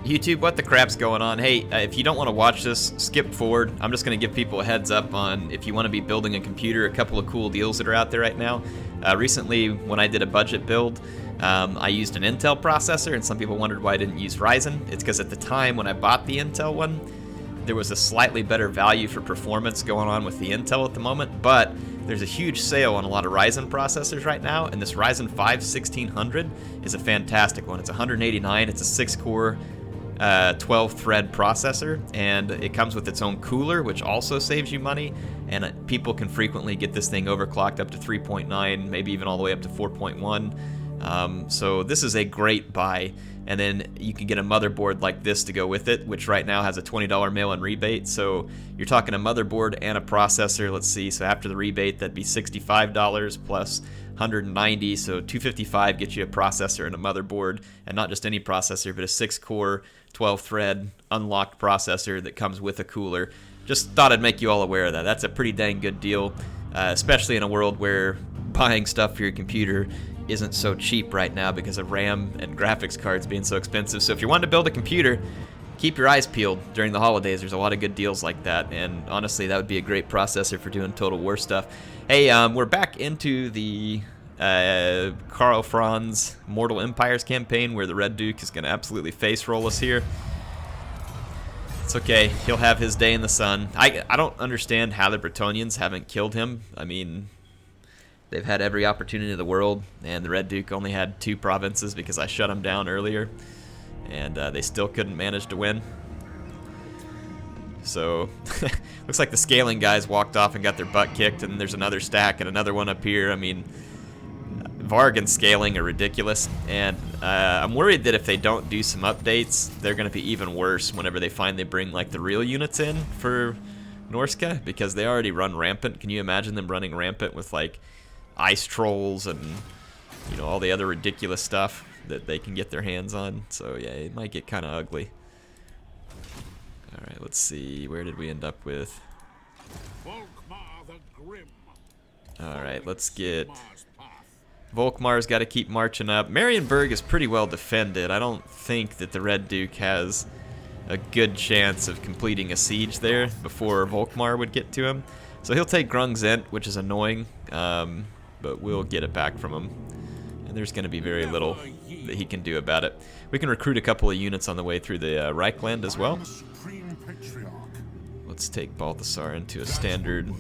YouTube, what the crap's going on? Hey, if you don't want to watch this, skip forward. I'm just going to give people a heads up on if you want to be building a computer, a couple of cool deals that are out there right now. Recently, when I did a budget build, I used an Intel processor, and some people wondered why I didn't use Ryzen. It's because at the time when I bought the Intel one, there was a slightly better value for performance going on with the Intel at the moment, but there's a huge sale on a lot of Ryzen processors right now, and this Ryzen 5 1600 is a fantastic one. It's 189, it's a 6-core, 12-thread processor, and it comes with its own cooler, which also saves you money, and people can frequently get this thing overclocked up to 3.9, maybe even all the way up to 4.1. So this is a great buy. And then you can get a motherboard like this to go with it, which right now has a $20 mail-in rebate. So you're talking a motherboard and a processor. Let's see, so after the rebate, that'd be $65 plus $190, so $255 gets you a processor and a motherboard, and not just any processor, but a 6-core, 12-thread, unlocked processor that comes with a cooler. Just thought I'd make you all aware of that. That's a pretty dang good deal, especially in a world where buying stuff for your computer isn't so cheap right now because of RAM and graphics cards being so expensive. So if you want to build a computer, keep your eyes peeled during the holidays. There's a lot of good deals like that, and honestly, that would be a great processor for doing Total War stuff. Hey, we're back into the Karl Franz Mortal Empires campaign, where the Red Duke is going to absolutely face roll us here. It's okay. He'll have his day in the sun. I don't understand how the Bretonnians haven't killed him. I mean, they've had every opportunity in the world, and the Red Duke only had 2 provinces because I shut him down earlier, and they still couldn't manage to win. So, looks like the scaling guys walked off and got their butt kicked, and there's another stack and another one up here. I mean, Varg and scaling are ridiculous, and I'm worried that if they don't do some updates, they're going to be even worse whenever they finally bring like the real units in for Norska, because they already run rampant. Can you imagine them running rampant with like ice trolls and, you know, all the other ridiculous stuff that they can get their hands on? So yeah, it might get kind of ugly. Alright, let's see, where did we end up with? Alright, let's get... Volkmar's got to keep marching up. Marienburg is pretty well defended. I don't think that the Red Duke has a good chance of completing a siege there before Volkmar would get to him. So he'll take Grungzent, which is annoying, but we'll get it back from him. And there's going to be very little that he can do about it. We can recruit a couple of units on the way through the Reichland as well. Let's take Balthasar into a standard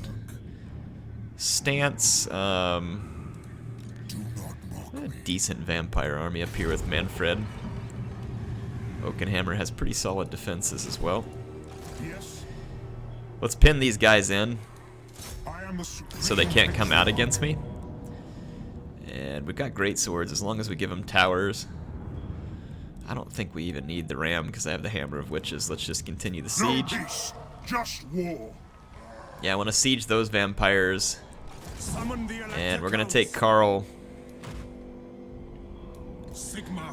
stance. A decent vampire army up here with Manfred. Oakenhammer has pretty solid defenses as well. Let's pin these guys in so they can't come out against me. And we've got great swords as long as we give them towers. I don't think we even need the ram because I have the Hammer of Witches. Let's just continue the siege. No peace, just war. Yeah, I want to siege those vampires. And we're going to take Karl.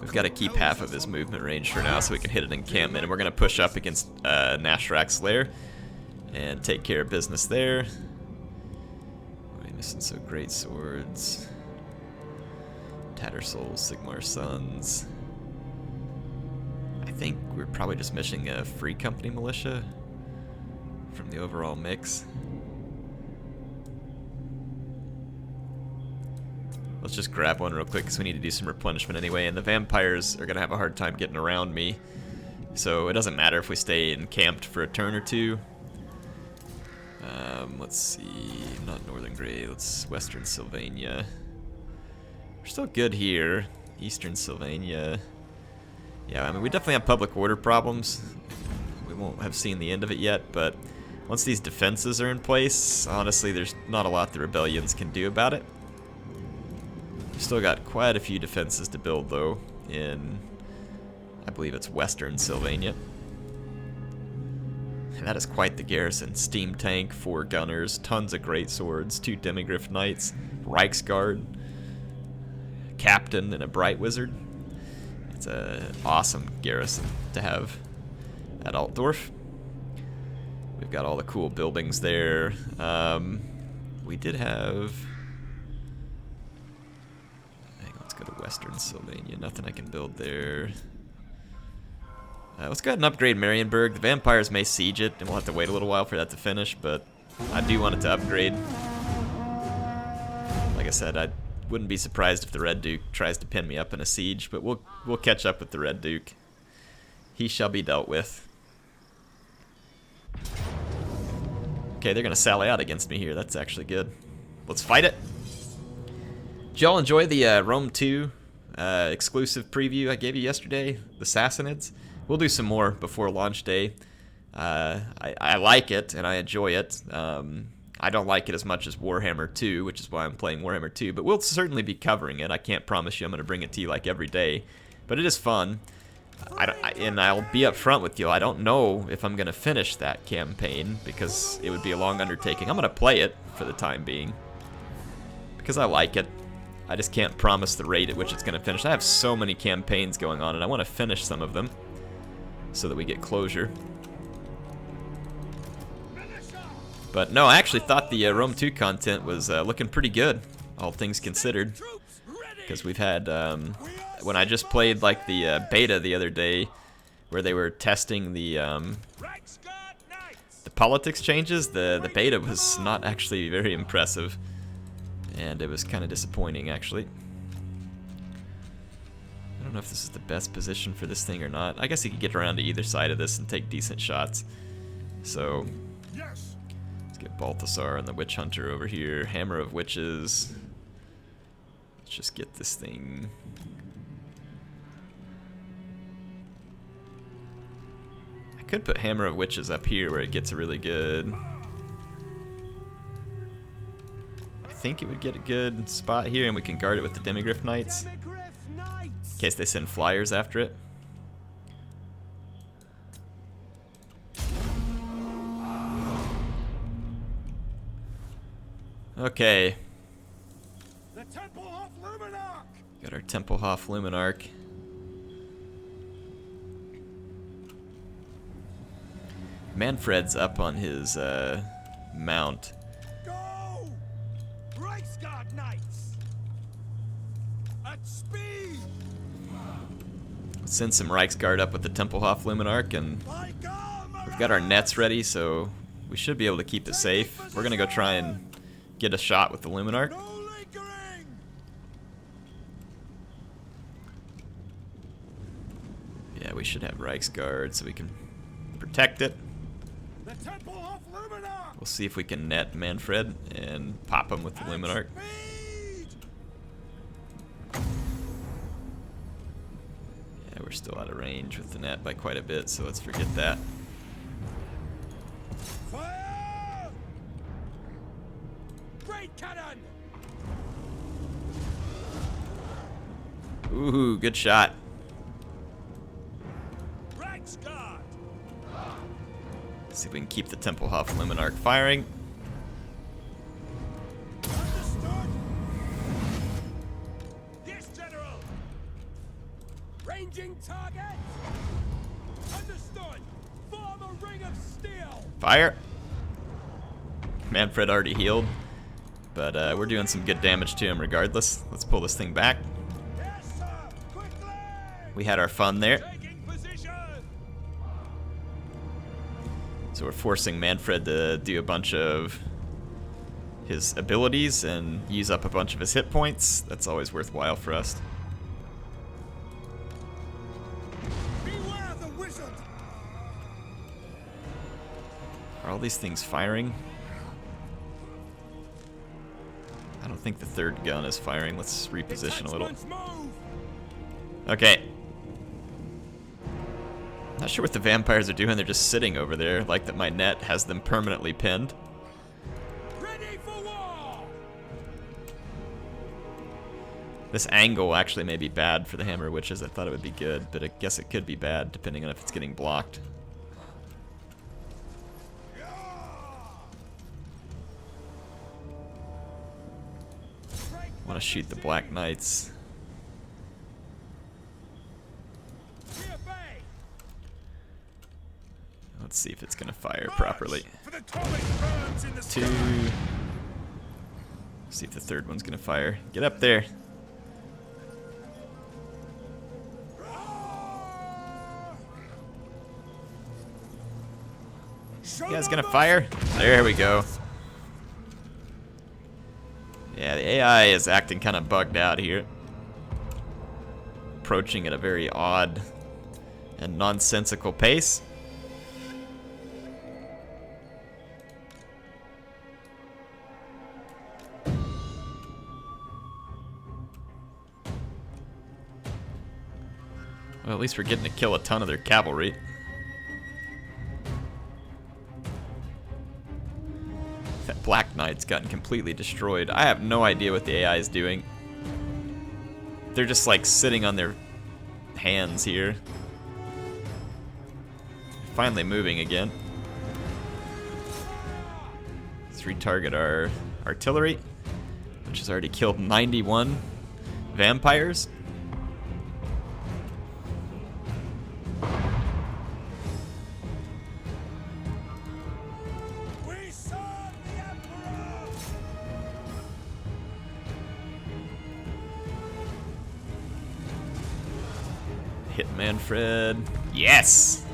We've got to keep half of his movement range for now so we can hit an encampment. And we're going to push up against Nashrak's lair and take care of business there. We're missing some great swords. Tattersouls, Sigmar's Sons. I think we're probably just missing a Free Company militia from the overall mix. Let's just grab one real quick because we need to do some replenishment anyway, and the vampires are going to have a hard time getting around me. So it doesn't matter if we stay encamped for a turn or two. Let's see, not Northern Grey, let's Western Sylvania. We're still good here. Eastern Sylvania. Yeah, I mean, we definitely have public order problems. We won't have seen the end of it yet, but once these defenses are in place, honestly, there's not a lot the rebellions can do about it. We've still got quite a few defenses to build, though, in, I believe it's Western Sylvania. And that is quite the garrison. Steam tank, 4 gunners, tons of great swords, 2 demigryph knights, Reichsguard, captain, and a bright wizard. It's an awesome garrison to have at Altdorf. We've got all the cool buildings there. We did have... Let's go to Western Sylvania. Nothing I can build there. Let's go ahead and upgrade Marienburg. The vampires may siege it, and we'll have to wait a little while for that to finish, but I do want it to upgrade. Like I said, I wouldn't be surprised if the Red Duke tries to pin me up in a siege, but we'll catch up with the Red Duke. He shall be dealt with. Okay, they're going to sally out against me here. That's actually good. Let's fight it. Did y'all enjoy the Rome 2 exclusive preview I gave you yesterday? The Sassanids? We'll do some more before launch day. I like it, and I enjoy it. I don't like it as much as Warhammer 2, which is why I'm playing Warhammer 2, but we'll certainly be covering it. I can't promise you I'm going to bring it to you like every day, but it is fun. And I'll be up front with you. I don't know if I'm going to finish that campaign because it would be a long undertaking. I'm going to play it for the time being because I like it. I just can't promise the rate at which it's going to finish. I have so many campaigns going on, and I want to finish some of them so that we get closure. But no, I actually thought the Rome 2 content was looking pretty good, all things considered. Because we've had, when I just played like the beta the other day, where they were testing the politics changes, the beta was not actually very impressive. And it was kind of disappointing, actually. I don't know if this is the best position for this thing or not. I guess you could get around to either side of this and take decent shots. So, let's get Balthasar and the Witch Hunter over here. Hammer of Witches. Let's just get this thing. I could put Hammer of Witches up here where it gets a really good... I think it would get a good spot here, and we can guard it with the Demigryph Knights in case they send flyers after it. Okay. Got our Tempelhof Luminarch. Manfred's up on his mount. Send some Reichsguard up with the Tempelhof Luminarch, and we've got our nets ready, so we should be able to keep it safe. We're gonna go try and get a shot with the Luminarch. Yeah, we should have Reichsguard so we can protect it. We'll see if we can net Manfred and pop him with the Luminarch. We're still out of range with the net by quite a bit, so let's forget that. Fire! Great cannon! Ooh, good shot. Let's see if we can keep the Tempelhof Luminarch firing. Target. Understood. Form a ring of steel. Fire. Manfred already healed, but we're doing some good damage to him regardless. Let's pull this thing back. Yes, sir. Quickly. We had our fun there. Taking position. So we're forcing Manfred to do a bunch of his abilities and use up a bunch of his hit points. That's always worthwhile for us. Are all these things firing? I don't think the third gun is firing. Let's reposition a little. Okay. Not sure what the vampires are doing. They're just sitting over there, like that my net has them permanently pinned. Ready for war. This angle actually may be bad for the Hammer of Witches. I thought it would be good, but I guess it could be bad depending on if it's getting blocked. I want to shoot the Black Knights. Let's see if it's going to fire properly. 2. See if the third one's going to fire. Get up there. You guys gonna fire? There we go. Yeah, the AI is acting kind of bugged out here. Approaching at a very odd and nonsensical pace. Well, at least we're getting to kill a ton of their cavalry. That Black Knight's gotten completely destroyed. I have no idea what the AI is doing. They're just like sitting on their hands here. Finally moving again. Let's retarget our artillery, which has already killed 91 vampires. Hit Manfred. Yes!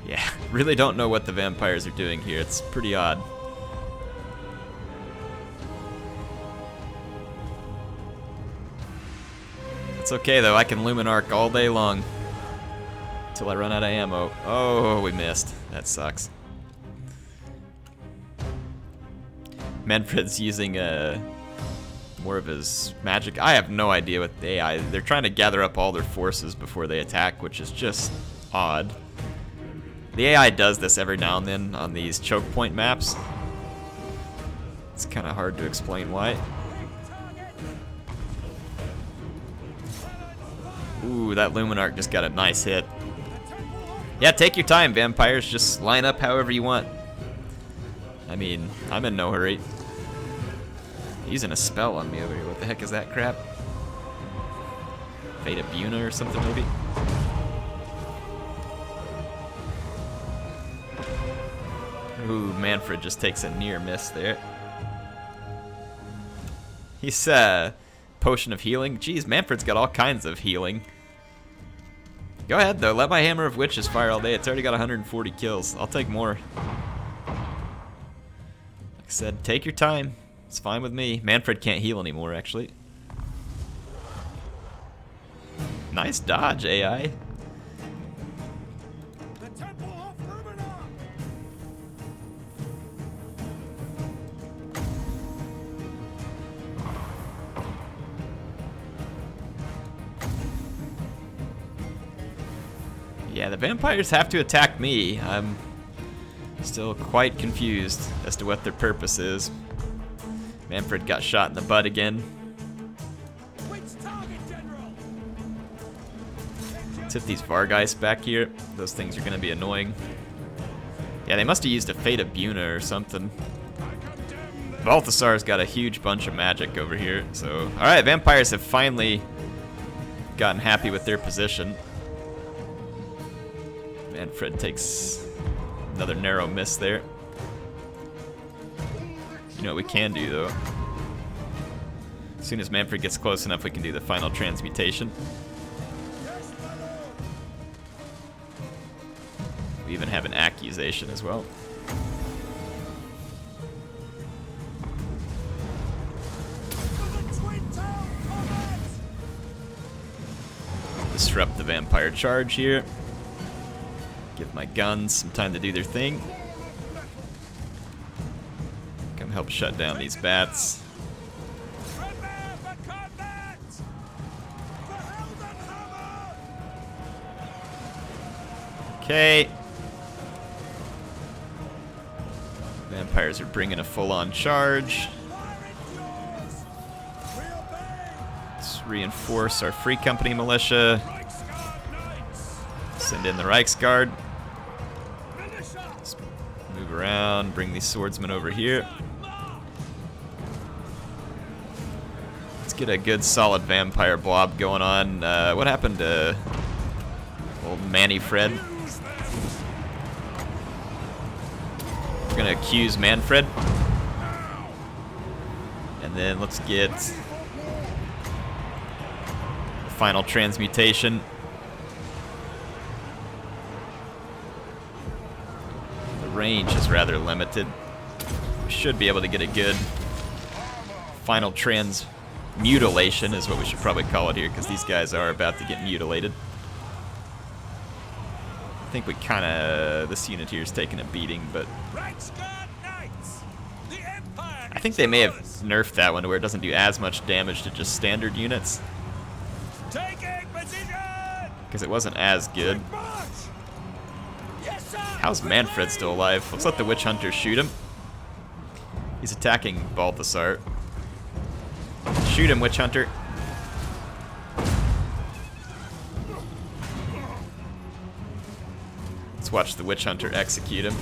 Yeah, really don't know what the vampires are doing here. It's pretty odd. It's okay though, I can Luminarch all day long. Till I run out of ammo. Oh, we missed. That sucks. Manfred's using more of his magic. I have no idea what the AI. They're trying to gather up all their forces before they attack, which is just odd. The AI does this every now and then on these choke point maps. It's kind of hard to explain why. Ooh, that Luminarch just got a nice hit. Yeah, take your time, vampires. Just line up however you want. I mean, I'm in no hurry. Using a spell on me over here. What the heck is that crap? Fate of Buna or something, maybe? Ooh, Manfred just takes a near miss there. He's potion of healing. Jeez, Manfred's got all kinds of healing. Go ahead though, let my Hammer of Witches fire all day. It's already got 140 kills. I'll take more. Like I said, take your time. It's fine with me. Manfred can't heal anymore, actually. Nice dodge, AI. Yeah, the vampires have to attack me. I'm still quite confused as to what their purpose is. Manfred got shot in the butt again. Let's hit these Vargeist back here. Those things are going to be annoying. Yeah, they must have used a Fate of Buna or something. Balthasar's got a huge bunch of magic over here. So, alright, vampires have finally gotten happy with their position. Manfred takes another narrow miss there. You know what we can do, though? As soon as Manfred gets close enough, we can do the final transmutation. We even have an accusation as well. Disrupt the vampire charge here. Give my guns some time to do their thing. Come help shut down these bats. Okay. Vampires are bringing a full-on charge. Let's reinforce our Free Company militia. Send in the Reichsguard. Let's move around, bring these swordsmen over here. Let's get a good solid vampire blob going on. What happened to old Manny Fred? We're gonna accuse Manfred. And then let's get final transmutation. The range is rather limited. We should be able to get a good final transmutilation is what we should probably call it here, because these guys are about to get mutilated. I think we kind of, this unit here is taking a beating, but I think they may have nerfed that one to where it doesn't do as much damage to just standard units, because it wasn't as good. How's Manfred still alive? Let's let the Witch Hunter shoot him. He's attacking Balthasar. Shoot him, Witch Hunter. Let's watch the Witch Hunter execute him,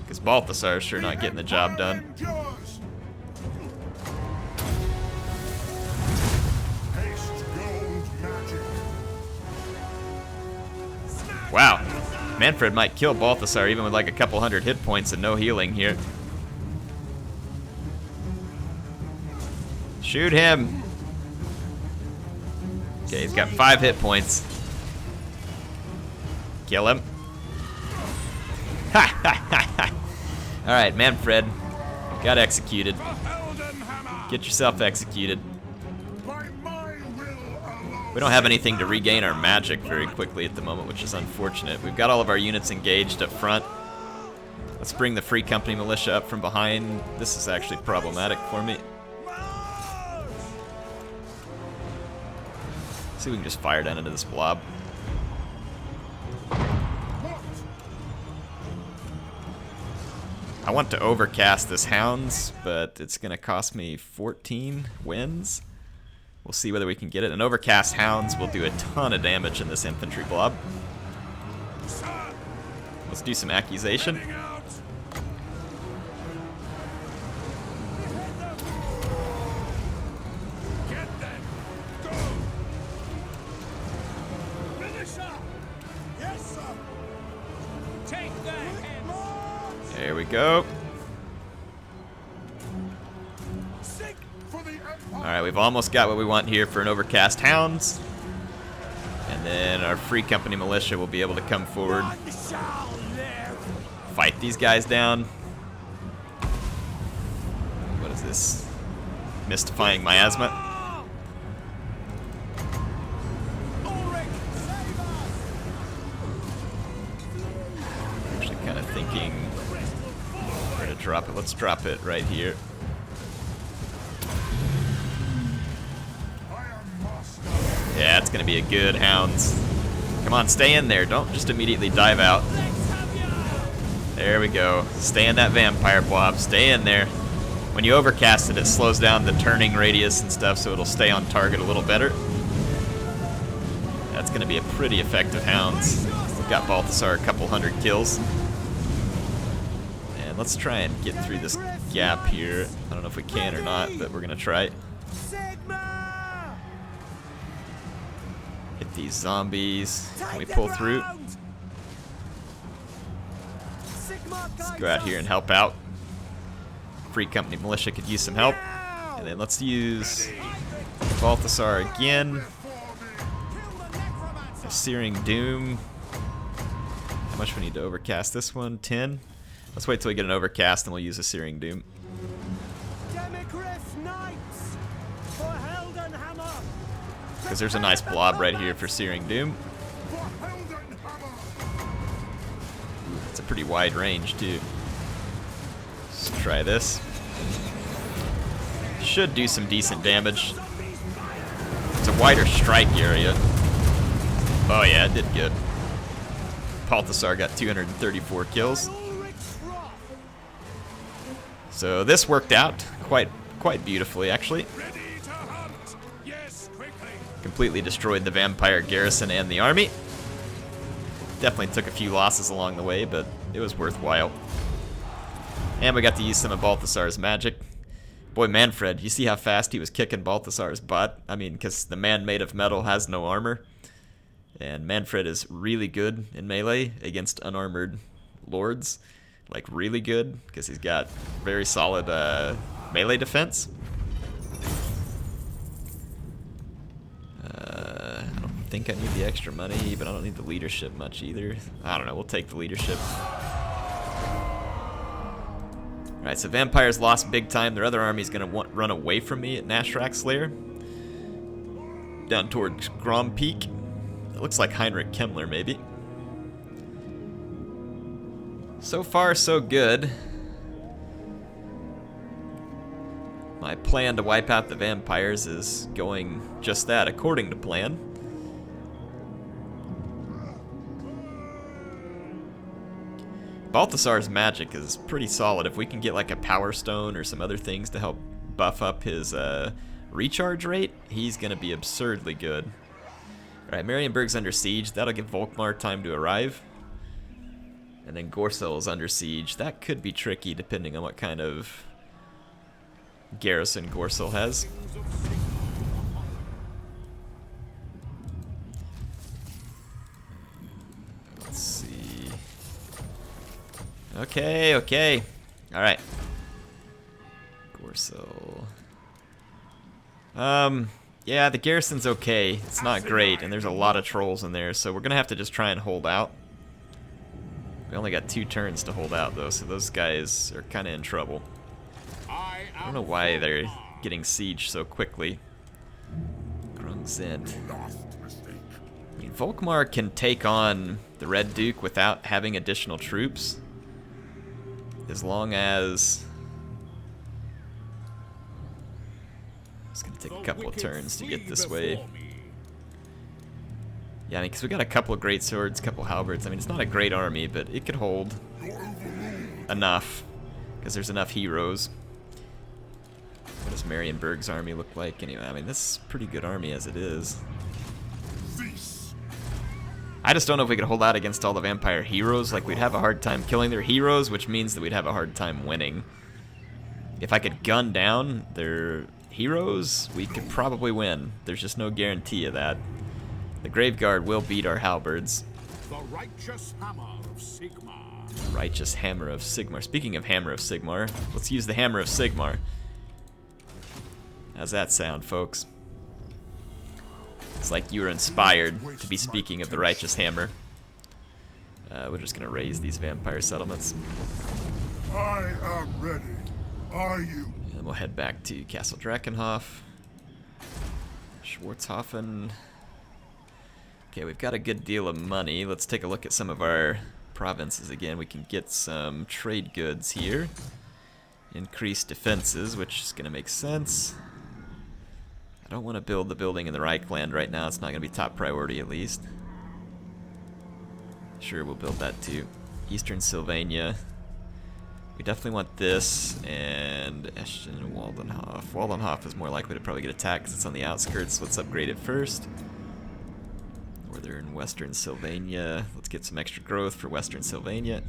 because Balthasar's sure not getting the job done. Wow, Manfred might kill Balthasar even with like a couple hundred hit points and no healing here. Shoot him. Okay, he's got 5 hit points. Kill him. Ha ha ha ha. Alright, Manfred got executed. Get yourself executed. We don't have anything to regain our magic very quickly at the moment, which is unfortunate. We've got all of our units engaged up front. Let's bring the Free Company Militia up from behind. This is actually problematic for me. See if we can just fire down into this blob. I want to overcast this Hounds, but it's going to cost me 14 wins. We'll see whether we can get it. An overcast Hounds will do a ton of damage in this infantry blob. Let's do some accusation. There we go. Alright, we've almost got what we want here for an overcast Hounds. And then our Free Company Militia will be able to come forward, fight these guys down. What is this? Mystifying Miasma. Actually kind of thinking where to drop it. Let's drop it right here. Yeah, it's going to be a good Hounds. Come on, stay in there. Don't just immediately dive out. There we go. Stay in that vampire blob. Stay in there. When you overcast it, it slows down the turning radius and stuff, so it'll stay on target a little better. That's going to be a pretty effective Hounds. We've got Balthasar a couple hundred kills. And let's try and get through this gap here. I don't know if we can or not, but we're going to try it. Hit these zombies. Can we pull through? Let's go out here and help out. Free Company Militia could use some help. And then let's use Balthasar again. A Searing Doom. How much we need to overcast this one? 10? Let's wait till we get an overcast and we'll use a Searing Doom. Because there's a nice blob right here for Searing Doom. It's a pretty wide range too. Let's try this. Should do some decent damage. It's a wider strike area. Oh yeah, it did good. Balthasar got 234 kills. So this worked out quite beautifully actually. Completely destroyed the vampire garrison and the army. Definitely took a few losses along the way, but it was worthwhile. And we got to use some of Balthasar's magic. Boy, Manfred, you see how fast he was kicking Balthasar's butt? I mean, because the man made of metal has no armor. And Manfred is really good in melee against unarmored lords. Like, really good, because he's got very solid think I need the extra money, but I don't need the leadership much either. I don't know, we'll take the leadership. Alright, so Vampires lost big time. Their other army's gonna run away from me at Nashrak Slayer. Down towards Grom Peak. It looks like Heinrich Kemmler, maybe. So far, so good. My plan to wipe out the vampires is going just that, according to plan. Balthasar's magic is pretty solid. If we can get like a power stone or some other things to help buff up his recharge rate, he's gonna be absurdly good. Alright, Marienburg's under siege. That'll give Volkmar time to arrive. And then Gorsel is under siege. That could be tricky depending on what kind of garrison Gorsel has. Let's see. Okay, okay. Alright. Gorsel. Yeah, the garrison's okay. It's not great, and there's a lot of trolls in there, so we're gonna have to just try and hold out. We only got 2 turns to hold out, though, so those guys are kind of in trouble. I don't know why they're getting sieged so quickly. Grungzent. I mean, Volkmar can take on the Red Duke without having additional troops, as long as... It's gonna take a couple of turns to get this way. Yeah, I mean, because we got a couple of great swords, a couple of halberds. I mean, it's not a great army, but it could hold enough, because there's enough heroes. What does Marienburg's army look like? Anyway, I mean, this is a pretty good army as it is. I just don't know if we could hold out against all the vampire heroes. Like, we'd have a hard time killing their heroes, which means that we'd have a hard time winning. If I could gun down their heroes, we could probably win. There's just no guarantee of that. The Graveguard will beat our halberds. The righteous hammer of Sigmar. Righteous hammer of Sigmar. Speaking of hammer of Sigmar, let's use the hammer of Sigmar. How's that sound, folks? It's like you were inspired to be speaking of the righteous hammer. We're just gonna raise these vampire settlements. I am ready. Are you? And we'll head back to Castle Drakenhof. Schwarzhofen. Okay, we've got a good deal of money. Let's take a look at some of our provinces again. We can get some trade goods here. Increase defenses, which is going to make sense. I don't want to build the building in the Reichland right now. It's not going to be top priority, at least. Sure, we'll build that too. Eastern Sylvania. We definitely want this, and Eschen and Waldenhof. Waldenhof is more likely to probably get attacked because it's on the outskirts. Let's upgrade it first. Northern Western Sylvania. Let's get some extra growth for Western Sylvania.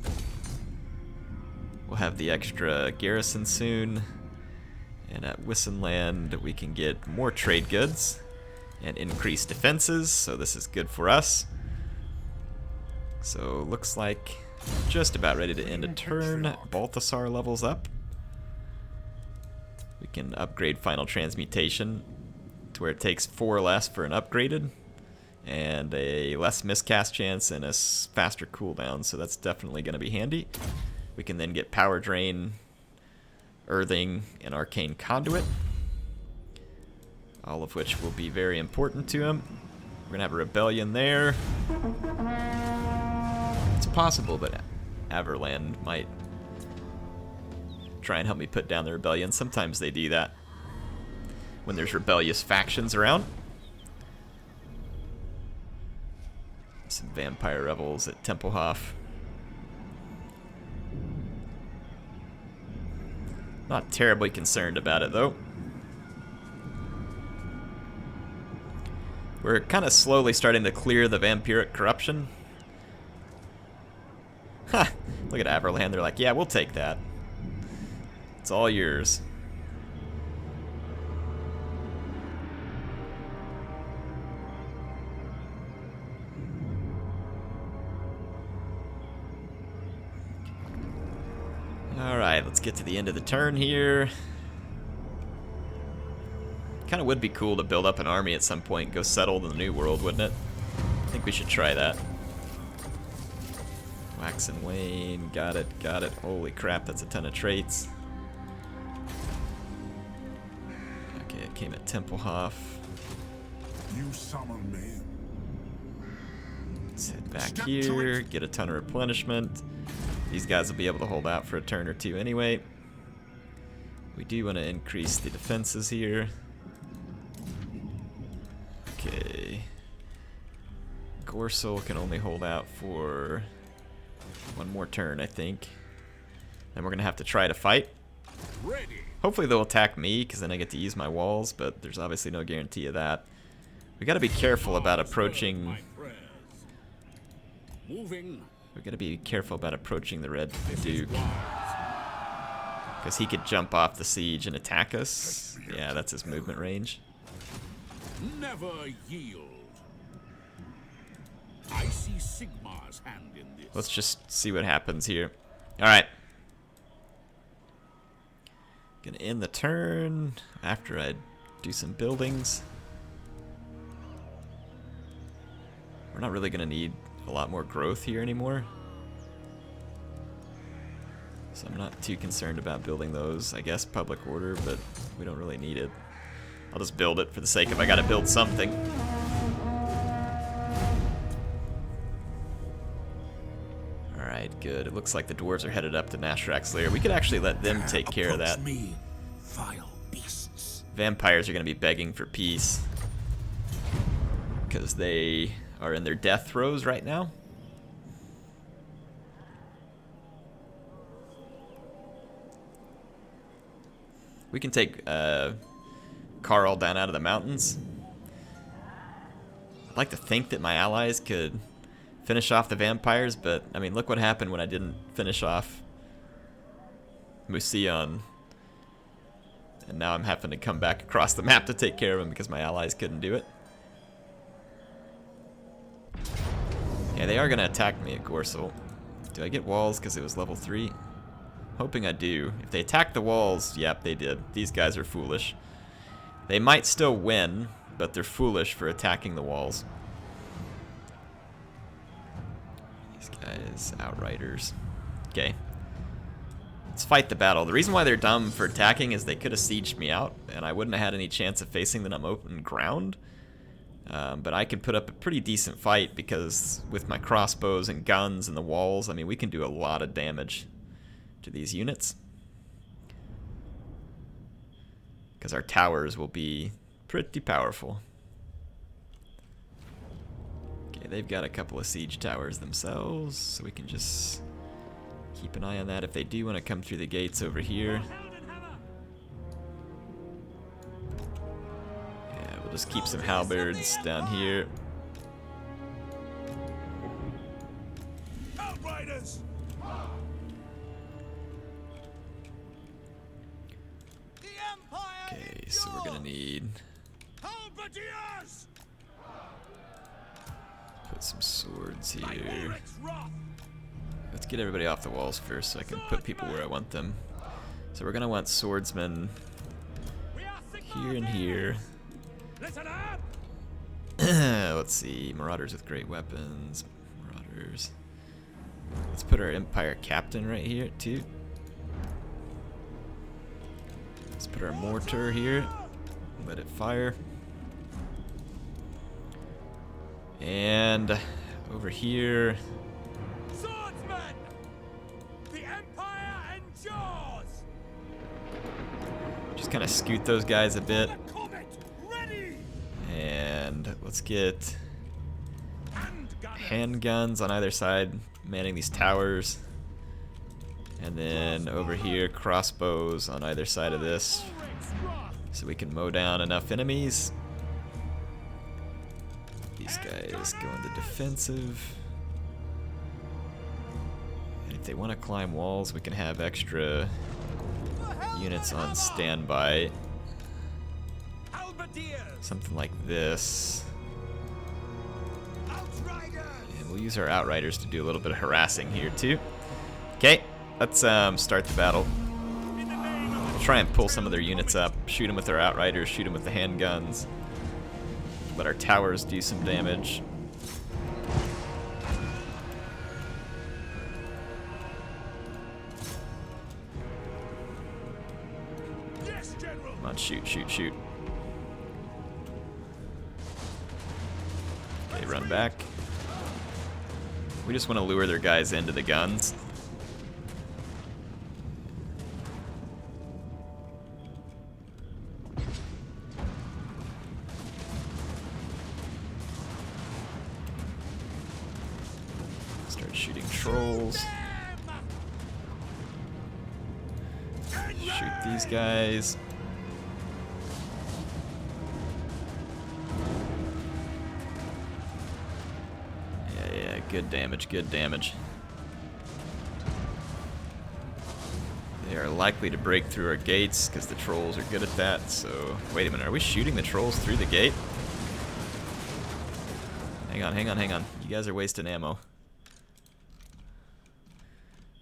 We'll have the extra garrison soon. And at Wissenland, we can get more trade goods and increase defenses, so this is good for us. So, looks like just about ready to end a turn. Balthasar levels up. We can upgrade Final Transmutation to where it takes 4 less for an upgraded, and a less miscast chance and a faster cooldown, so that's definitely going to be handy. We can then get Power Drain, Earthing, and Arcane Conduit, all of which will be very important to him. We're going to have a rebellion there. It's possible that Averland might try and help me put down the rebellion. Sometimes they do that when there's rebellious factions around. Some vampire rebels at Tempelhof. Not terribly concerned about it, though. We're kind of slowly starting to clear the vampiric corruption. Ha! Look at Averland, they're like, yeah, we'll take that. It's all yours. Alright, let's get to the end of the turn here. Kind of would be cool to build up an army at some point and go settle in the New World, wouldn't it? think we should try that. Wax and wane, got it, got it. Holy crap, that's a ton of traits. Okay, it came at Tempelhof. You summon me. Let's head back here, get a ton of replenishment. These guys will be able to hold out for a turn or two anyway. We do want to increase the defenses here. Okay. Gorsel can only hold out for one more turn, I think. Then we're going to have to try to fight. Ready. Hopefully they'll attack me, because then I get to use my walls, but there's obviously no guarantee of that. We got to be careful about approaching... Moving. We got to be careful about approaching the Red Duke. Because he could jump off the siege and attack us. Yeah, that's his movement range. Never yield. I see Sigmar's hand in this. Let's just see what happens here. Alright. Gonna end the turn after I do some buildings. We're not really gonna need a lot more growth here anymore. So I'm not too concerned about building those. I guess public order, but we don't really need it. I'll just build it for the sake of I gotta build something. Alright, good. It looks like the dwarves are headed up to Nashrak's lair. We could actually let them take care of that. Me, vile beasts. Vampires are gonna be begging for peace. Because they are in their death throes right now. We can take Karl down out of the mountains. I'd like to think that my allies could finish off the vampires, but I mean, look what happened when I didn't finish off Musion. And now I'm having to come back across the map to take care of them because my allies couldn't do it. Yeah, they are going to attack me at Gorsel. Do I get walls because it was level 3? Hoping I do. If they attack the walls, yep, they did. These guys are foolish. They might still win, but they're foolish for attacking the walls. These guys, outriders. Okay. Let's fight the battle. The reason why they're dumb for attacking is they could have sieged me out, and I wouldn't have had any chance of facing them on open ground. But I can put up a pretty decent fight because with my crossbows and guns and the walls, I mean, we can do a lot of damage to these units. Because our towers will be pretty powerful. Okay, they've got a couple of siege towers themselves, so we can just keep an eye on that if they do want to come through the gates over here. Yeah, we'll just keep some halberds down here. Outriders! Okay, so we're gonna need Halberdiers! put some swords here. Let's get everybody off the walls first so I can put people where I want them. So we're gonna want swordsmen here and here. Listen up! Let's see, marauders with great weapons. Marauders. Let's put our Empire Captain right here too. Let's put our mortar here. Let it fire. And over here. Swordsmen! The Empire endures! Just kind of scoot those guys a bit. The comet ready! And let's get handguns on either side manning these towers. And then over here, crossbows on either side of this so we can mow down enough enemies. These guys go into defensive. And if they want to climb walls, we can have extra units on standby. Something like this. And we'll use our outriders to do a little bit of harassing here too. Okay, let's start the battle. We'll try and pull some of their units up, shoot them with their outriders, shoot them with the handguns. Let our towers do some damage. Yes, General. Come on, shoot, shoot, shoot. Okay, run back. We just want to lure their guys into the guns. Start shooting trolls. Shoot these guys. Yeah, good damage, good damage. They are likely to break through our gates because the trolls are good at that, so... Wait a minute, are we shooting the trolls through the gate? Hang on, hang on, hang on. You guys are wasting ammo.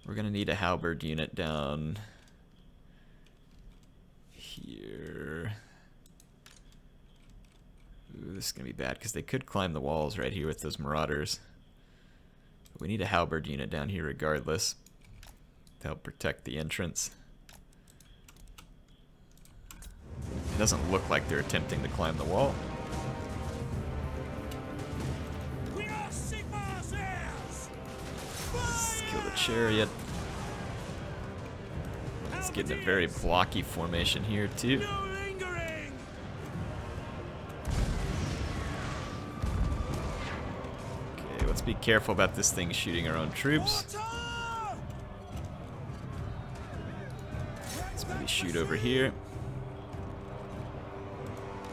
We're gonna need a halberd unit down here. Ooh, this is gonna be bad because they could climb the walls right here with those marauders. But we need a halberd unit down here regardless to help protect the entrance. It doesn't look like they're attempting to climb the wall. We are Sigmar's heirs. Let's kill the chariot. Let's get in a very blocky formation here too. No lingering. Okay, let's be careful about this thing shooting our own troops. Water! Let's maybe shoot over here.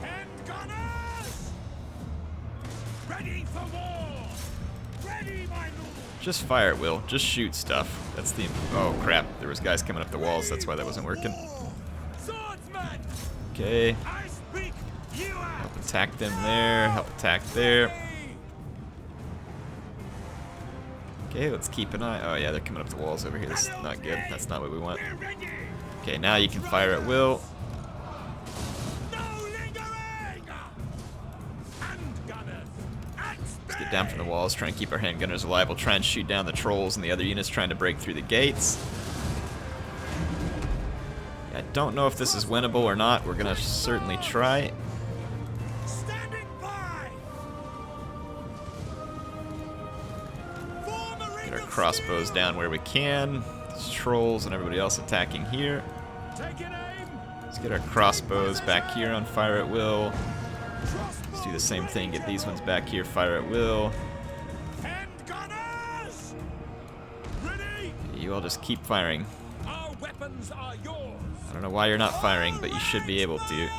Hand gunners! Ready for war! Ready, my lord! Just fire at will. Just shoot stuff. That's the... Oh, crap. There was guys coming up the walls. That's why that wasn't working. Swordsman! Okay. I speak you out! Help attack them there. Help attack there. Okay, let's keep an eye... Oh, yeah, they're coming up the walls over here. This is not good. That's not what we want. We're ready! Okay, now you can fire at will. No lingering! Hand gunners! Let's get down from the walls. Try and keep our handgunners alive. We'll try and shoot down the trolls and the other units trying to break through the gates. I don't know if this is winnable or not. We're going to certainly try. Standing by! Form a ring Get our of crossbows steel! down where we can. There's trolls and everybody else attacking here. Taking aim! Let's get our crossbows back here on fire at will. Let's do the same thing. Get these ones back here, fire at will. Hand gunners! Ready! You all just keep firing. Our weapons are yours! I don't know why you're not firing, but you should be able to.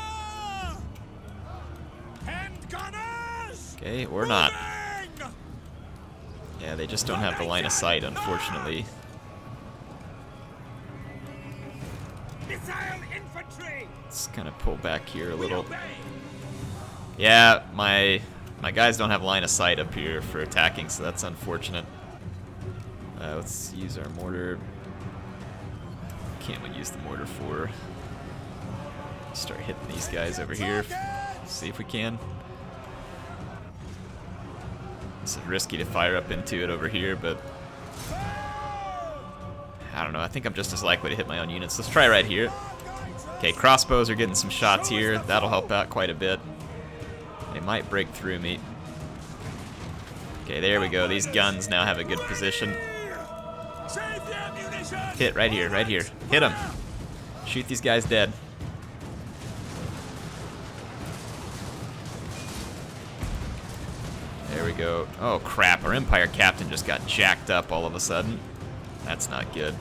Hand gunners! Okay, or not. Moving! Yeah, they just don't have the line of sight, unfortunately. Missile infantry! Let's kind of pull back here a We little. obey! Yeah, my guys don't have line of sight up here for attacking, so that's unfortunate. Let's use our mortar. Can't we use the mortar for? Start hitting these guys over here. See if we can. This is risky to fire up into it over here, but I don't know. I think I'm just as likely to hit my own units. Let's try right here. Okay, crossbows are getting some shots here. That'll help out quite a bit. They might break through me. Okay, there we go. These guns now have a good position. Save the ammunition! Hit right here, right here. Hit them. Shoot these guys dead. There we go. Oh crap, our Empire captain just got jacked up all of a sudden. That's not good.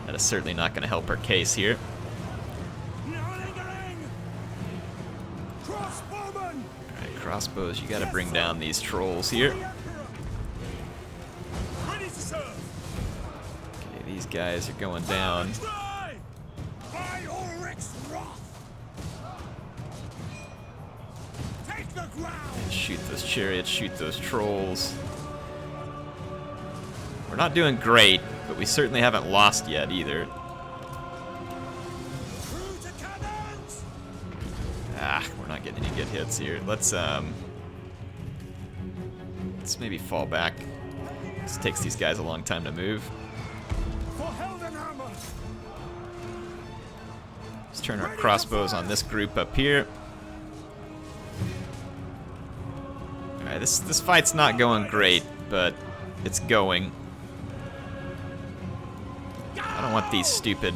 That is certainly not going to help our case here. No lingering! Crossbowmen! Alright, crossbows, you got to bring down these trolls here. Ready to serve! Okay, these guys are going down. Try! By Ulrich's wrath! Take the ground! Shoot those chariots, shoot those trolls. We're not doing great, but we certainly haven't lost yet either. Through to cannons! Ah, we're not getting any good hits here. Let's maybe fall back. This takes these guys a long time to move. For Heldenhammer! Let's turn our crossbows on this group up here. Alright, this fight's not going great, but it's going. I don't want these stupid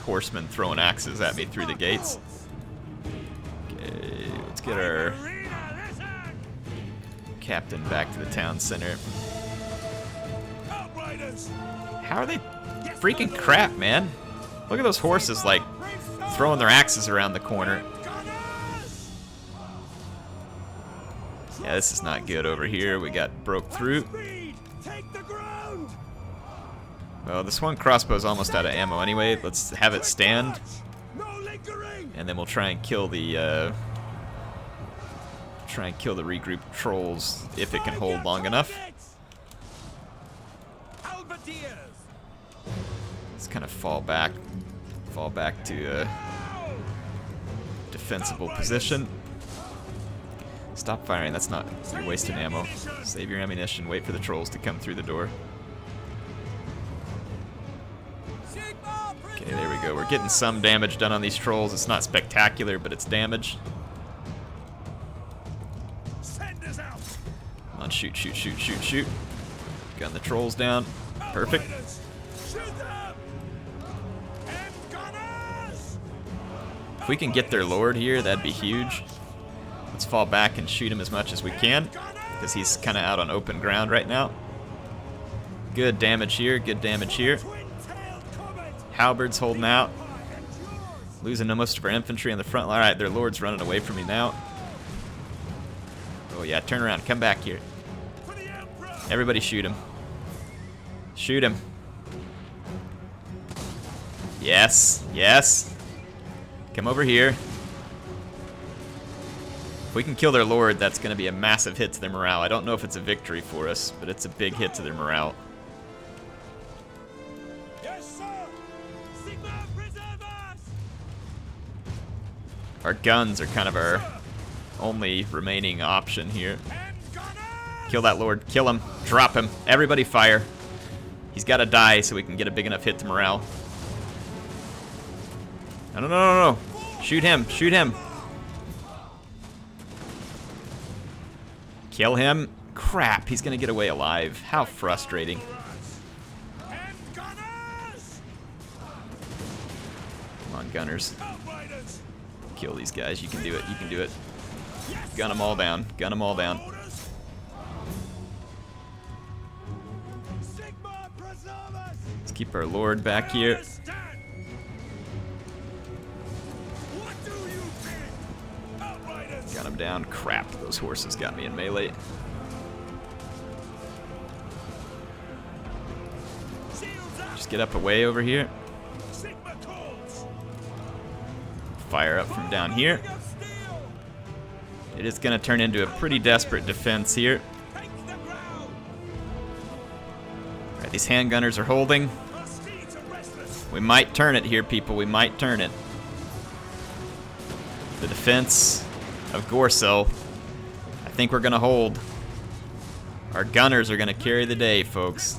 horsemen throwing axes at me through the gates. Okay, let's get our captain back to the town center. How are they freaking crap, man? Look at those horses, like, throwing their axes around the corner. Yeah, this is not good over here. We got broke through. Well, this one crossbow's almost out of ammo anyway. Let's have it stand. And then we'll try and kill the regrouped trolls if it can hold long enough. Let's kind of fall back to a defensible position. Stop firing, that's not, you're wasting ammo. Save your ammunition, wait for the trolls to come through the door. Okay, there we go. We're getting some damage done on these trolls. It's not spectacular, but it's damage. Come on, shoot, shoot, shoot, shoot, shoot. Gun the trolls down. Perfect. If we can get their lord here, that'd be huge. Let's fall back and shoot him as much as we can, because he's kind of out on open ground right now. Good damage here, good damage here. Halberds holding out. Losing most of our infantry on the front line. Alright, their lord's running away from me now. Oh yeah, turn around, come back here. Everybody shoot him. Shoot him. Yes, yes. Come over here. If we can kill their lord, that's going to be a massive hit to their morale. I don't know if it's a victory for us, but it's a big hit to their morale. Our guns are kind of our only remaining option here. Kill that lord. Kill him. Drop him. Everybody fire. He's got to die so we can get a big enough hit to morale. No, no, no, no, no. Shoot him. Shoot him. Kill him. Crap. He's going to get away alive. How frustrating. Come on, gunners. Kill these guys. You can do it. You can do it. Gun them all down. Gun them all down. Let's keep our lord back here. Gun him down. Crap. Those horses got me in melee. Just get up away over here. Fire up from down here. It is going to turn into a pretty desperate defense here. Alright, these handgunners are holding. We might turn it here, people. We might turn it. The defense of Gorsel. I think we're going to hold. Our gunners are going to carry the day, folks.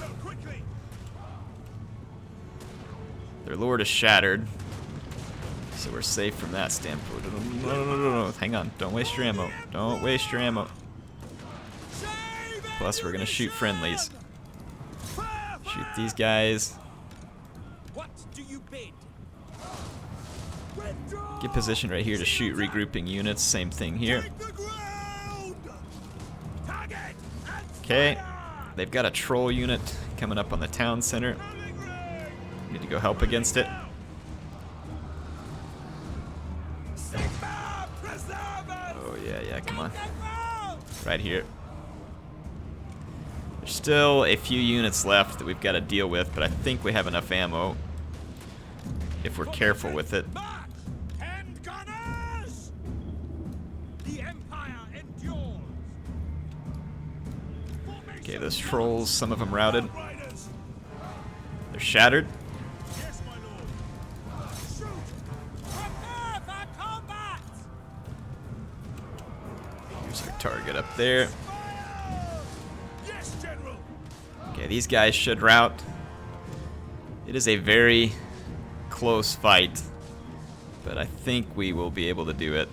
Their lord is shattered. So we're safe from that standpoint. No, no, no, no, no. Hang on. Don't waste your ammo. Don't waste your ammo. Plus, we're going to shoot friendlies. Shoot these guys. Get positioned right here to shoot regrouping units. Same thing here. Okay. They've got a troll unit coming up on the town center. Need to go help against it. Oh, yeah, yeah, come on. Right here. There's still a few units left that we've got to deal with, but I think we have enough ammo if we're careful with it. Okay, those trolls, some of them routed. They're shattered. Here's our target up there. Okay, these guys should rout. It is a very close fight. but I think we will be able to do it.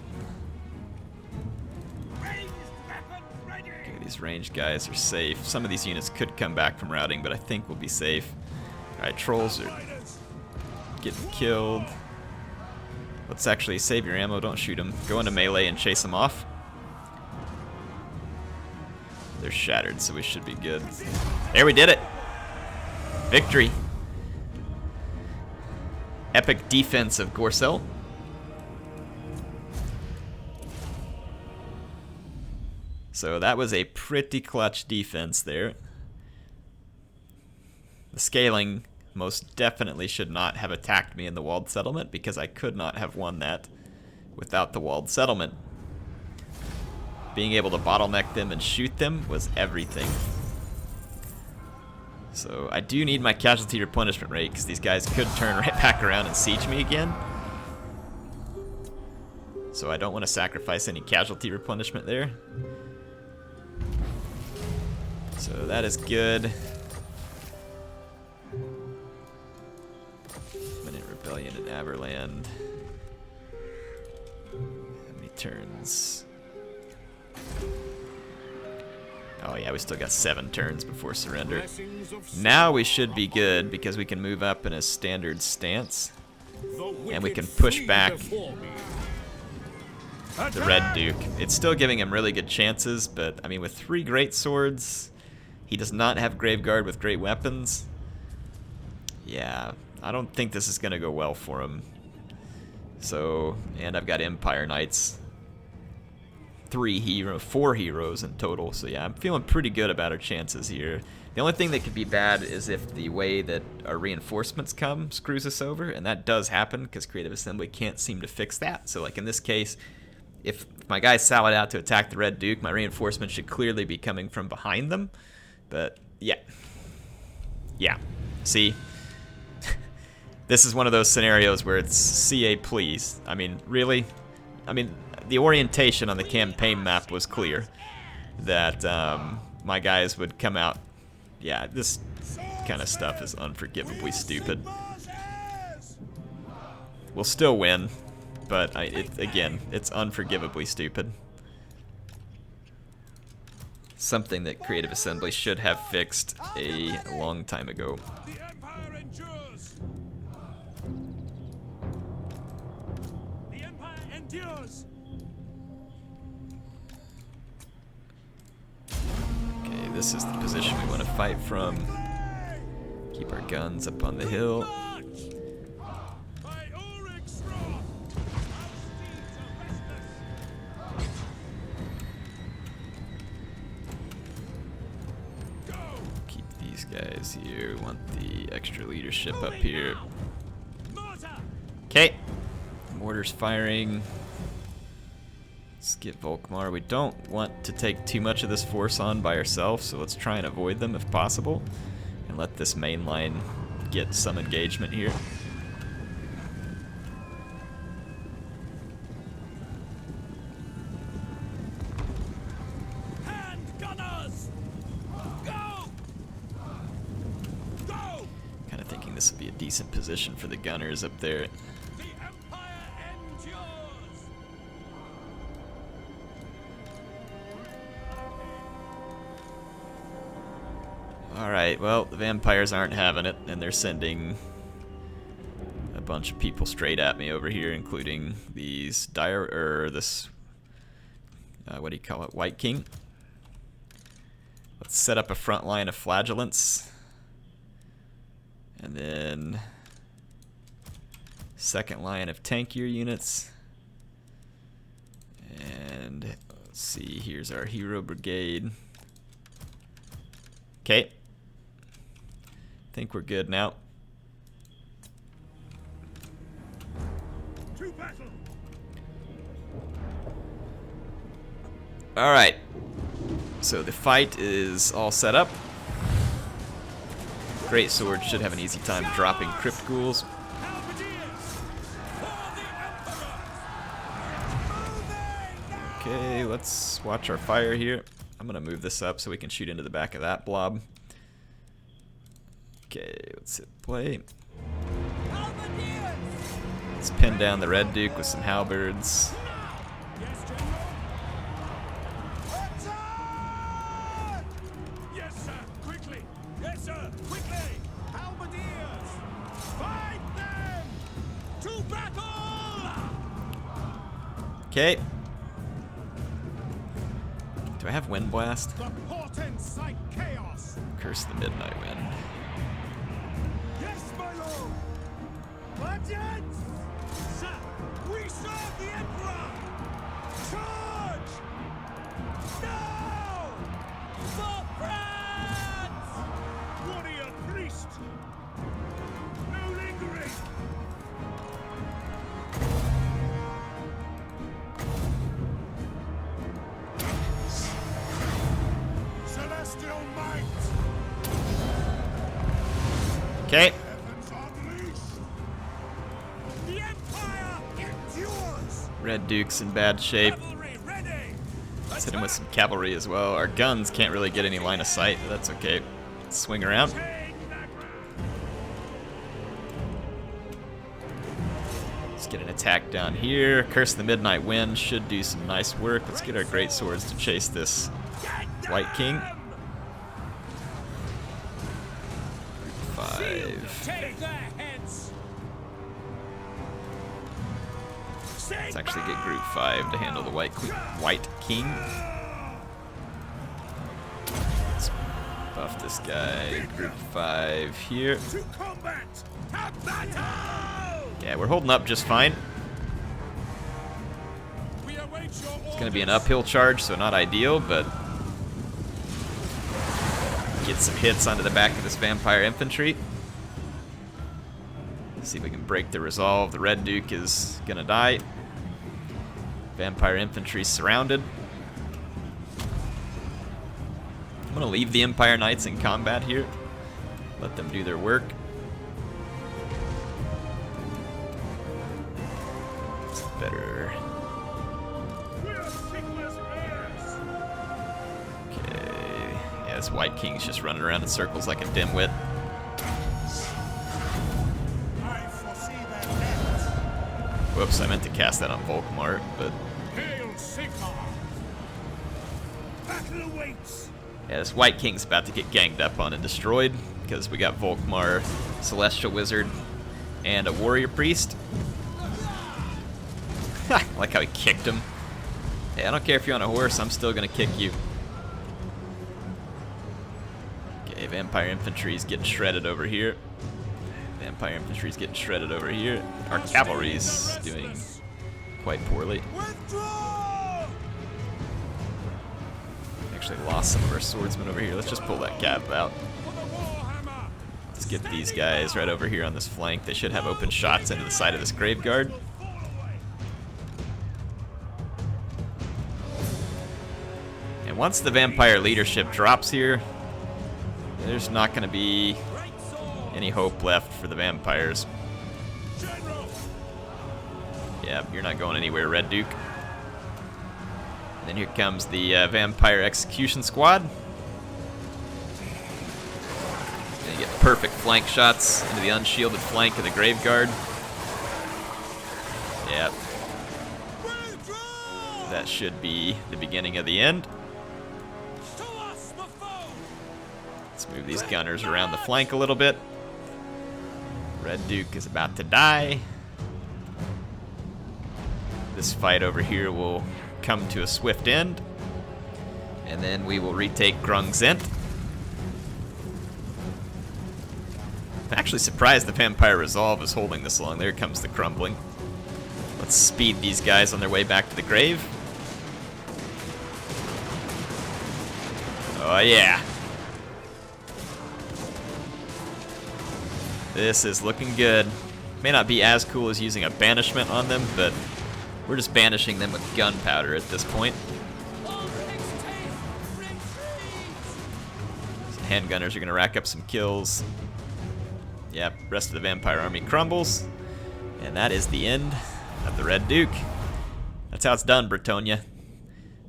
Ranged weapon ready. Okay, these ranged guys are safe. Some of these units could come back from routing, but I think we'll be safe. Alright, trolls are getting killed. Let's actually save your ammo, don't shoot them. Go into melee and chase them off. They're shattered, so we should be good. There, we did it! Victory! Epic defense of Gorsel. So that was a pretty clutch defense there. The scaling most definitely should not have attacked me in the walled settlement, because I could not have won that without the walled settlement. Being able to bottleneck them and shoot them was everything. So I do need my casualty replenishment rate, because these guys could turn right back around and siege me again. So I don't want to sacrifice any casualty replenishment there. So that is good. Minute Rebellion in Aberland. How many turns? Oh yeah, we still got 7 turns before surrender. Now we should be good, because we can move up in a standard stance. And we can push back the Red Duke. It's still giving him really good chances, but I mean, with 3 great swords, he does not have Graveguard with great weapons. Yeah, I don't think this is gonna go well for him. So, and I've got Empire Knights. 4 heroes in total. So yeah, I'm feeling pretty good about our chances here. The only thing that could be bad is if the way that our reinforcements come screws us over, and that does happen because Creative Assembly can't seem to fix that. So like in this case, if my guys sallied out to attack the Red Duke, my reinforcements should clearly be coming from behind them. But yeah. See? This is one of those scenarios where it's CA please. I mean, really? I mean, the orientation on the campaign map was clear that my guys would come out. Yeah, this kind of stuff is unforgivably stupid. We'll still win, but again, it's unforgivably stupid. Something that Creative Assembly should have fixed a long time ago. The Empire endures. The Empire endures. Okay, this is the position we want to fight from. Keep our guns up on the hill. Keep these guys here. We want the extra leadership up here. Okay. Mortars firing. Let's get Volkmar. We don't want to take too much of this force on by ourselves, so let's try and avoid them if possible. And let this main line get some engagement here. Hand gunners! Go! Go! Kind of thinking this will be a decent position for the gunners up there. The Empire endures! Alright, well, the vampires aren't having it, and they're sending a bunch of people straight at me over here, including these what do you call it, White King. Let's set up a front line of flagellants, and then second line of tankier units. And let's see, here's our hero brigade. Okay. Think we're good now. To battle! All right. So the fight is all set up. Great Sword should have an easy time dropping crypt ghouls. Okay, let's watch our fire here. I'm gonna move this up so we can shoot into the back of that blob. Okay, let's hit play. Let's Let's pin down the Red Duke with some halberds. Yes, General. Attack! Yes, sir. Quickly. Yes, sir. Quickly. Halberdiers. Fight them. To battle. Okay. Do I have Wind Blast? The portents like chaos. Curse the Midnight Wind. Yes, my lord. Budgets. Sir, we serve the Emperor. Charge. Now. For France. Warrior priest. No lingering. Celestial might. Okay. Heavens unleashed. The Empire endures. Red Duke's in bad shape. Cavalry ready. Let's hit him with some cavalry as well. Our guns can't really get any line of sight, but that's okay. Let's swing around. Take that ground. Let's get an attack down here. Curse the Midnight Wind should do some nice work. Let's get our great swords to chase this Get White King. them. 5. Take their heads. Let's actually get Group 5 to handle the White King. Let's buff this guy. Group 5 here. To combat. To battle. Yeah, we're holding up just fine. We await your It's going to be an uphill charge, so not ideal, but get some hits onto the back of this vampire infantry. See if we can break the resolve. The Red Duke is going to die. Vampire infantry surrounded. I'm going to leave the Empire Knights in combat here. Let them do their work. It's better. We are Sigma's heirs. Okay. Yeah, this White King's just running around in circles like a dimwit. I foresee their death. Whoops, I meant to cast that on Volkmar, but Hail Sigmar. Battle awaits. yeah, this White King's about to get ganged up on and destroyed because we got Volkmar, Celestial Wizard, and a Warrior Priest. I like how he kicked him. Hey, I don't care if you're on a horse, I'm still gonna kick you. Okay, Vampire Infantry's getting shredded over here. Vampire Infantry's getting shredded over here. Our cavalry's doing quite poorly. Withdraw. Actually lost some of our swordsmen over here. Let's just pull that cap out. For the Warhammer. Let's get these guys right over here on this flank. They should have open shots into the side of this grave guard. Fall away. And once the vampire leadership drops here, there's not going to be Great sword. any hope left for the vampires. General. Yeah, you're not going anywhere, Red Duke. And then here comes the vampire execution squad. Gonna get perfect flank shots into the unshielded flank of the grave guard. Yep, Withdraw. that should be the beginning of the end. To us the foe. Let's move these gunners around the flank a little bit. Red Duke is about to die. This fight over here will come to a swift end. And then we will retake Grungzent. I'm actually surprised the Vampire Resolve is holding this long. There comes the crumbling. Let's speed these guys on their way back to the grave. Oh yeah. This is looking good. May not be as cool as using a banishment on them, but we're just banishing them with gunpowder at this point. Handgunners are going to rack up some kills. Yep, rest of the vampire army crumbles. And that is the end of the Red Duke. That's how it's done, Bretonia.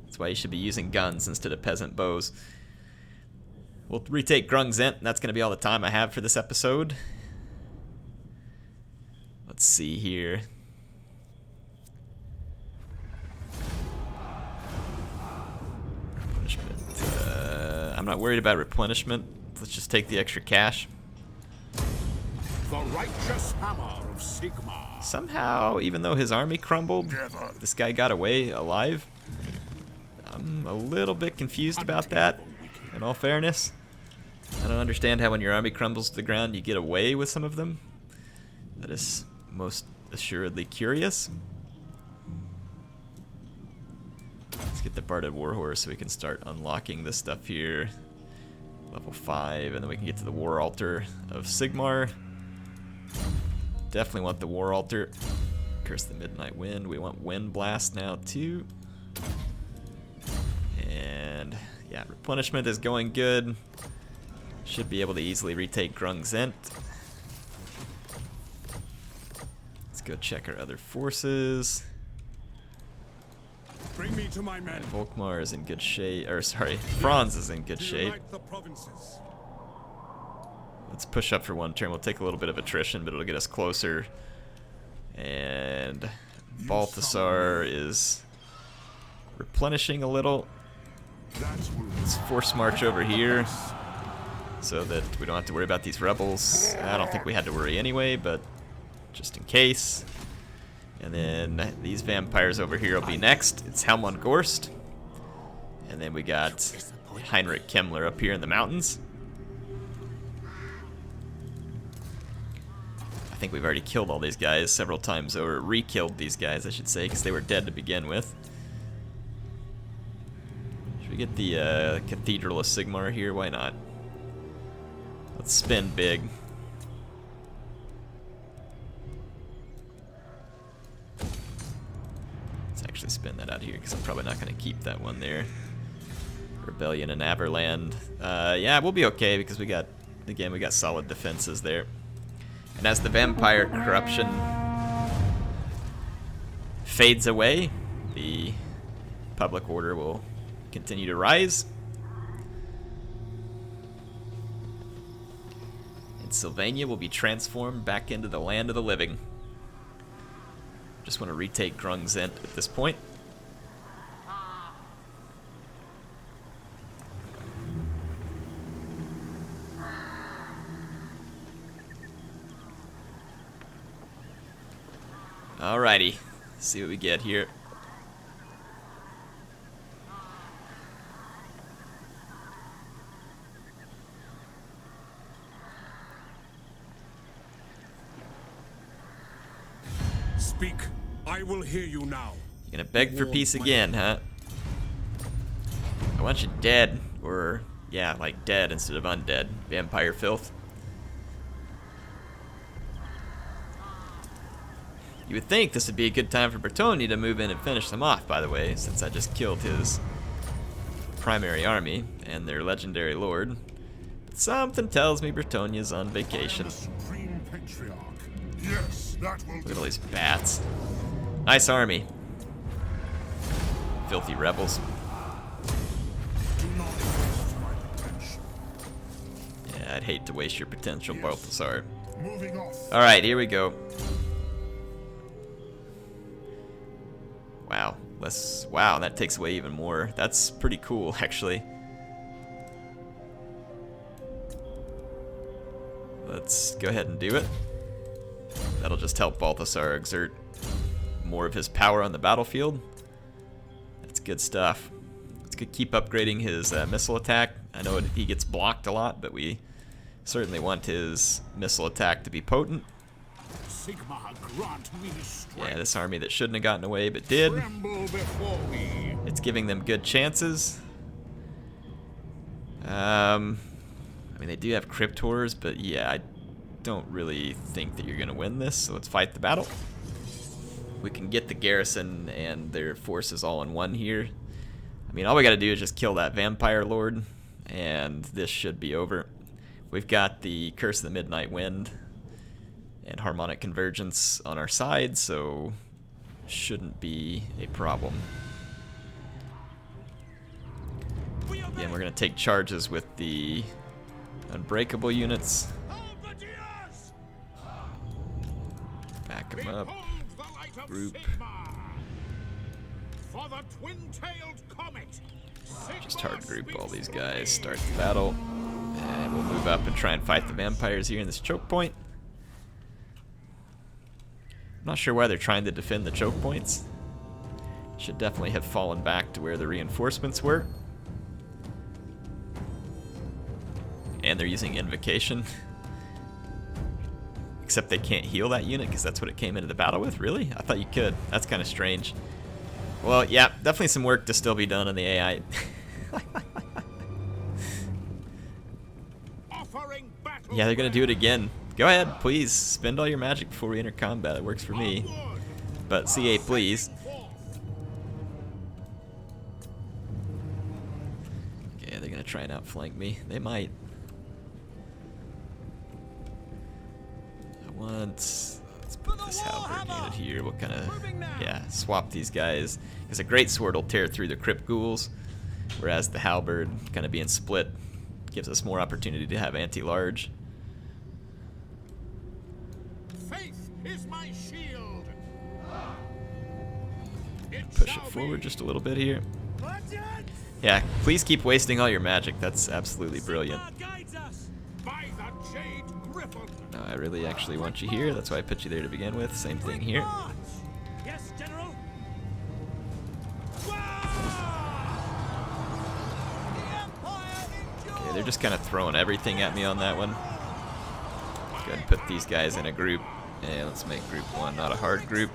That's why you should be using guns instead of peasant bows. We'll retake Grungzent, and that's going to be all the time I have for this episode. Let's see here. not worried about replenishment. Let's just take the extra cash. The righteous hammer of Sigmar. Somehow, even though his army crumbled, this guy got away alive. I'm a little bit confused about that, in all fairness. I don't understand how when your army crumbles to the ground, you get away with some of them. That is most assuredly curious. Let's get the Barded Warhorse so we can start unlocking this stuff here. Level 5, and then we can get to the War Altar of Sigmar. Definitely want the War Altar. Curse the Midnight Wind. We want Wind Blast now too. And yeah, replenishment is going good. Should be able to easily retake Grungzent. Let's go check our other forces. Bring me to my men. Volkmar is in good shape, or sorry, Franz is in good shape. Unite the provinces. Let's push up for one turn. We'll take a little bit of attrition, but it'll get us closer. And Balthasar is replenishing a little. Let's force march over here so that we don't have to worry about these rebels. I don't think we had to worry anyway, but just in case. And then these vampires over here will be next. It's Helm on Gorst. And then we got Heinrich Kemmler up here in the mountains. I think we've already killed all these guys several times, or re-killed these guys, I should say, because they were dead to begin with. Should we get the Cathedral of Sigmar here? Why not? Let's spin big. Let's actually spin that out here, because I'm probably not going to keep that one there. Rebellion in Averland. Yeah, we'll be okay, because we got solid defenses there. And as the vampire corruption fades away, the public order will continue to rise. And Sylvania will be transformed back into the land of the living. Just want to retake Grungzent at this point. Alrighty, see what we get here. Speak. I will hear you now. You're gonna beg for peace again, huh? I want you dead, or yeah, like dead instead of undead. Vampire filth. You would think this would be a good time for Bretonnia to move in and finish them off, by the way, since I just killed his primary army and their legendary lord. But something tells me Bretonnia's on vacation. Supreme Patriarch. Yes, that will Look at all these bats. Nice army. Filthy rebels. do not waste my potential. Yeah, I'd hate to waste your potential, Balthasar. Moving off. Alright, here we go. Wow, wow, that takes away even more. That's pretty cool, actually. Let's go ahead and do it. That'll just help Balthasar exert more of his power on the battlefield. That's good stuff. Let's keep upgrading his missile attack. I know he gets blocked a lot, but we certainly want his missile attack to be potent. Sigmar, grant me strength. Yeah, this army that shouldn't have gotten away but did. Tremble before me. It's giving them good chances. I mean, they do have crypt horrors, but yeah, I don't really think that you're going to win this, so let's fight the battle. We can get the garrison and their forces all in one here. I mean, all we got to do is just kill that vampire lord, and this should be over. We've got the Curse of the Midnight Wind and Harmonic Convergence on our side, so shouldn't be a problem. Again, we're going to take charges with the Unbreakable units. Back them up. Group. For the twin-tailed comet. Just hard group all these guys, start the battle, and we'll move up and try and fight the vampires here in this choke point. I'm not sure why they're trying to defend the choke points. Should definitely have fallen back to where the reinforcements were. And they're using invocation. Except they can't heal that unit because that's what it came into the battle with? Really? I thought you could. That's kind of strange. Well, yeah, definitely some work to still be done on the AI. Yeah, they're going to do it again. Go ahead, please. Spend all your magic before we enter combat. It works for me. But C8, please. Okay, they're going to try and outflank me. They might. Let's put this halberd unit here. We'll kind of, yeah, swap these guys. Because a great sword will tear through the crypt ghouls, whereas the halberd kind of being split gives us more opportunity to have anti-large. Faith is my shield. Push it forward just a little bit here. Yeah, please keep wasting all your magic. That's absolutely brilliant. No, I really actually want you here. That's why I put you there to begin with. Same thing here. Yes, General. Okay, they're just kind of throwing everything at me on that one. Go ahead and put these guys in a group. And let's make group 1 not a hard group.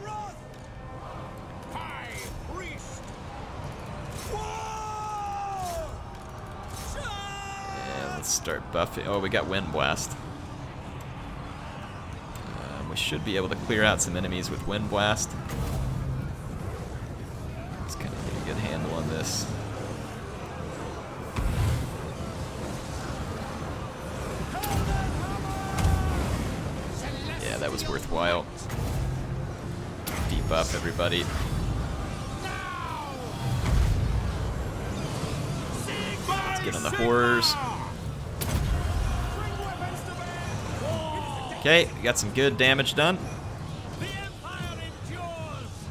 And let's start buffing. Oh, we got Wind Blast. We should be able to clear out some enemies with Wind Blast. Let's kind of get a good handle on this. Yeah, that was worthwhile. Debuff everybody. Let's get on the horrors. Okay, we got some good damage done.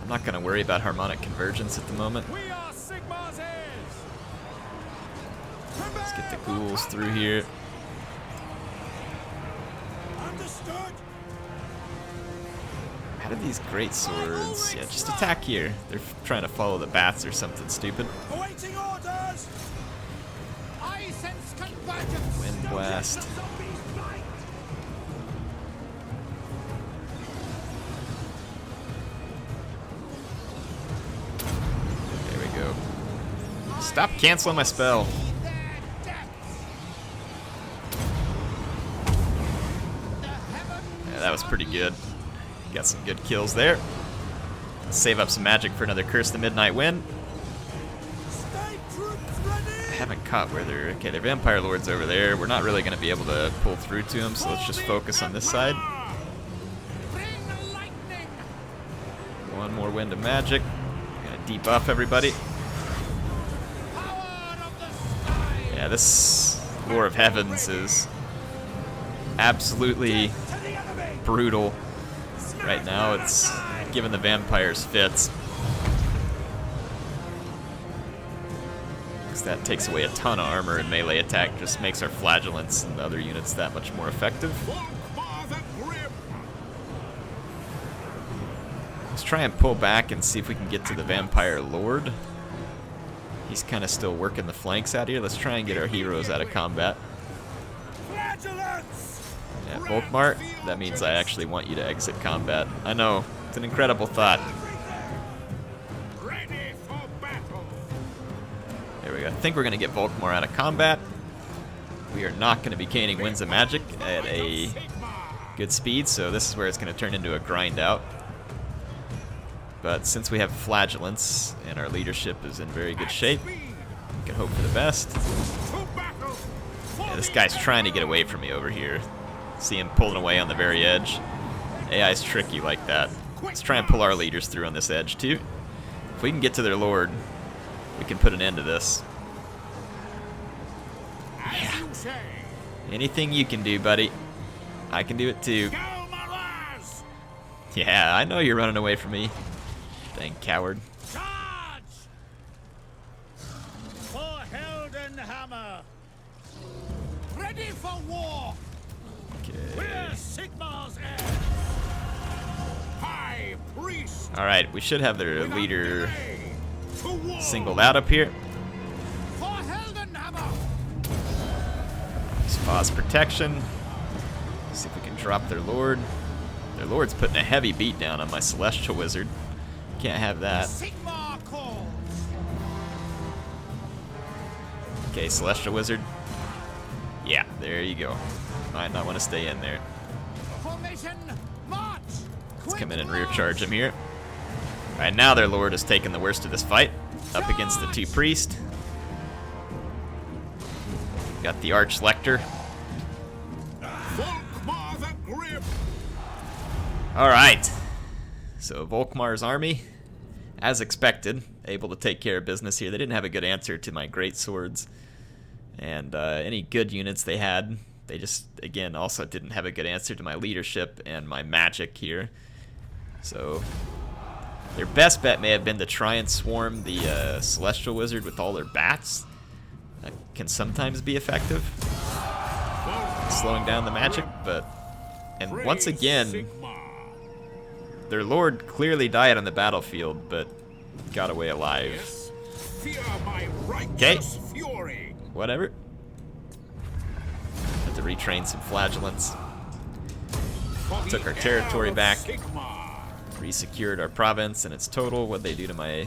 I'm not going to worry about harmonic convergence at the moment. Let's get the ghouls through here. How do these great swords? Yeah, just attack here. They're trying to follow the bats or something stupid. Wind Blast. Stop canceling my spell. Yeah, that was pretty good. Got some good kills there. Save up some magic for another Curse the Midnight Wind. I haven't caught where they're... Okay, they're Vampire Lords over there. We're not really going to be able to pull through to them, so let's just focus on this side. One more Wind of Magic. Gonna debuff everybody. Yeah, this War of Heavens is absolutely brutal right now. It's giving the vampires fits. Because that takes away a ton of armor, and melee attack just makes our flagellants and other units that much more effective. Let's try and pull back and see if we can get to the Vampire Lord. He's kind of still working the flanks out here. Let's try and get our heroes out of combat. Yeah, Volkmar, that means I actually want you to exit combat. I know, it's an incredible thought. There we go. I think we're going to get Volkmar out of combat. We are not going to be gaining Winds of Magic at a good speed, so this is where it's going to turn into a grind out. But since we have flagellants and our leadership is in very good shape, we can hope for the best. Yeah, this guy's trying to get away from me over here. See him pulling away on the very edge. AI's tricky like that. Let's try and pull our leaders through on this edge too. If we can get to their lord, we can put an end to this. Yeah. Anything you can do, buddy. I can do it too. Yeah, I know you're running away from me. Dang coward. Ready for war! Okay. Where's Sigmar's heir? High priest! Alright, we should have their Without leader delay, to war! singled out up here. For Heldenhammer! Pause protection. See if we can drop their lord. Their lord's putting a heavy beat down on my celestial wizard. Can't have that. Sigmar calls! Okay, celestial wizard. Yeah, there you go. Might not want to stay in there. Formation, march! Let's come in and rear charge him here. Alright, now their lord has taken the worst of this fight. Up against the 2 priests. Got the Arch Lector. Volkmar the Grim! Alright. So Volkmar's army, as expected, able to take care of business here. They didn't have a good answer to my great swords. And any good units they had, they just, again, also didn't have a good answer to my leadership and my magic here. So their best bet may have been to try and swarm the Celestial Wizard with all their bats. That can sometimes be effective, slowing down the magic, but... And once again, their lord clearly died on the battlefield, but got away alive. Fear my Okay. righteous fury! Whatever. Had to retrain some flagellants. Took our territory back. Resecured our province and its total. What'd they do to my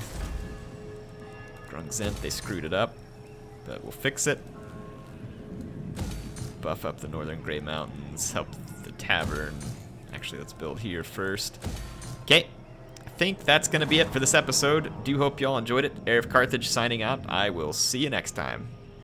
Grungzint? They screwed it up. But we'll fix it. Buff up the northern Grey Mountains. Help the tavern. Actually, let's build here first. Okay. I think that's going to be it for this episode. Do hope y'all enjoyed it. HeirofCarthage signing out. I will see you next time.